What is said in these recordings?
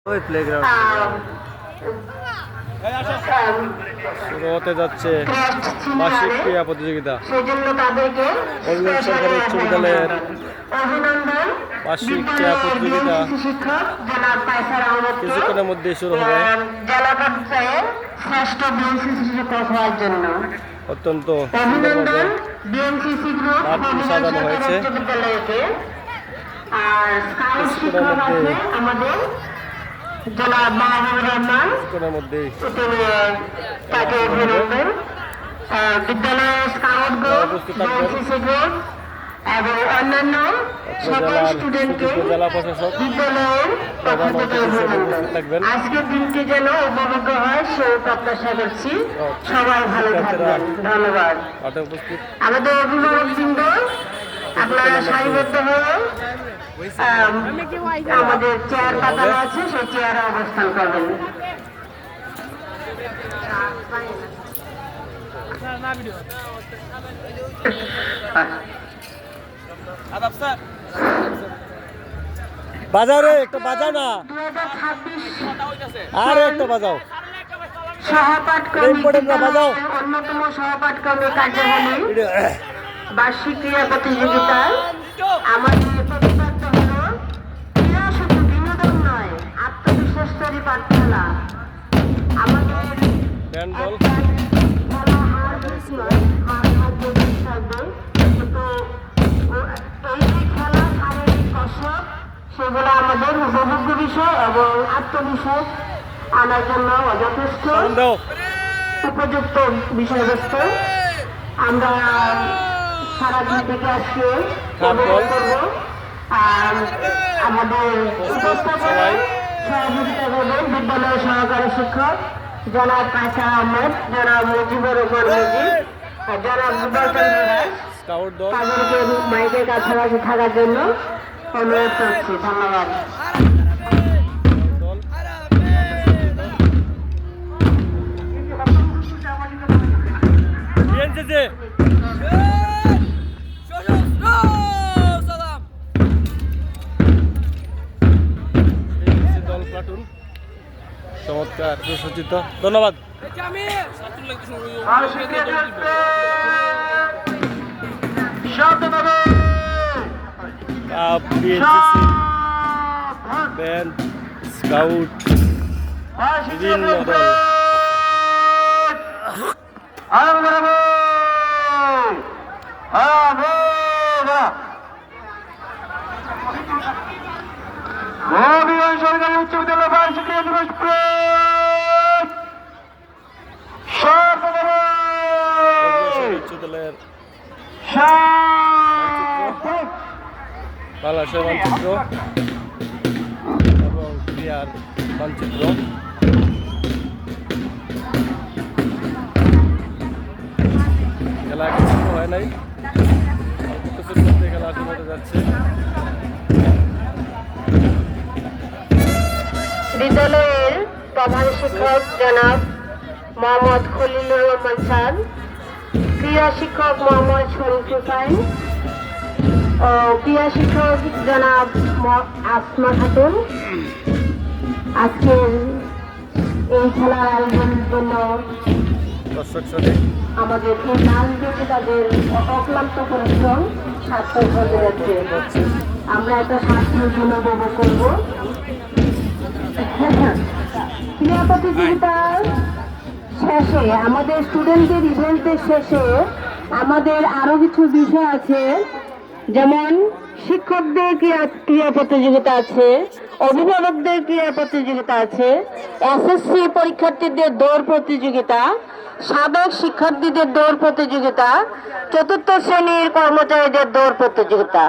ওই প্লেগ্রাউন্ড শুরু হতে যাচ্ছে বার্ষিক ক্রীড়া প্রতিযোগিতা। অভিভাবক সরকারি উচ্চ বিদ্যালয়ের বার্ষিক ক্রীড়া প্রতিযোগিতা কিছুক্ষণের মধ্যে শুরু হবে। অত্যন্ত সুন্দরভাবে মাঠটি সাজানো হয়েছে। কিছুক্ষণের মধ্যেই বিদ্যালয়ের স্কাউট গ্রুপ, এবং অন্যান্য সকল স্টুডেন্টকে বিদ্যালয়ের পক্ষ থেকে অভিনন্দন। আজকের দিনটি যেন উপভোগ্য হয় সে প্রত্যাশা করছি। সবাই ভালো থাকবেন, ধন্যবাদ। আমাদের অভিভাবক বৃন্দ আপনারা সারিবদ্ধ হয়ে আমাদের চেয়ার পাতানো আছে, সেই চেয়ারে অবস্থান করবেন। বাজাও রে, একটা বাজাও না, আরে একটা বাজাও। সহপাঠ অন্যতম সহপাঠ কর্মী কার্যাবলী বার্ষিক ক্রীড়া প্রতিযোগিতায় আমাদের প্রতিপাদ্য হল ক্রীড়া শুধু বিনোদন নয়, আত্মবিশ্বাস তৈরি পাঠশালা। আমাদের সেগুলো আমাদের উপভোগ্য বিষয় এবং আত্মবিশ্বাস আনার জন্য যথেষ্ট উপযুক্ত বিষয়বস্তু। আমরা সারাদিন থেকে আজকে করব। আমাদের উপস্থাপনায় সহযোগিতা করবেন বিদ্যালয়ের সহকারী শিক্ষক জনাব কায়সার আহমেদ, জনাব মুজিবুর রহমান মুজিব, জনাব মুবারচন্দ্র দাস। তাদেরকে মাইকের কাছাকাছি থাকার জন্য অনুরোধ করছি। ধন্যবাদ। চমৎকার সুসজ্জিত, ধন্যবাদ। ব্যান্ড, স্কাউট, বিভিন্ন দল। সরকারি উচ্চ বিদ্যালয় বার্ষিক দিবস বিদ্যালয়ের বাংলাদেশের মানচিত্র এবং ক্রিয়ার মানচিত্র। খেলা কিছু হয় নাই, কিছুর মধ্যে খেলা শুরু হতে যাচ্ছে। বিদ্যালয়ের প্রধান শিক্ষক জনাব মোহাম্মদ খলিলুর রহমান স্যার, ক্রীড়া শিক্ষক মোহাম্মদ শরীফ হুসাইন ও ক্রীড়া শিক্ষক জনাব আসমা খাতুন আজকের এই খেলার আয়োজনের জন্য আমাদের এই নাচ দেখে তাদের অক্লান্ত পরিশ্রম সার্থক হতে যাচ্ছে। আমরা একটা শাস্ত্রীয় জন্য উপভোগ করব। ক্রীড়া প্রতিযোগিতার শেষে আমাদের স্টুডেন্টদের ইভেন্টের শেষে আমাদের আরো কিছু বিষয় আছে, যেমন শিক্ষকদের ক্রীড়া প্রতিযোগিতা আছে, অভিভাবকদের ক্রীড়া প্রতিযোগিতা আছে, এসএসসি পরীক্ষার্থীদের দৌড় প্রতিযোগিতা, সাবেক শিক্ষার্থীদের দৌড় প্রতিযোগিতা, চতুর্থ শ্রেণীর কর্মচারীদের দৌড় প্রতিযোগিতা।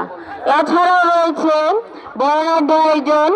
এছাড়াও রয়েছে বর্ণাঢ্য আয়োজন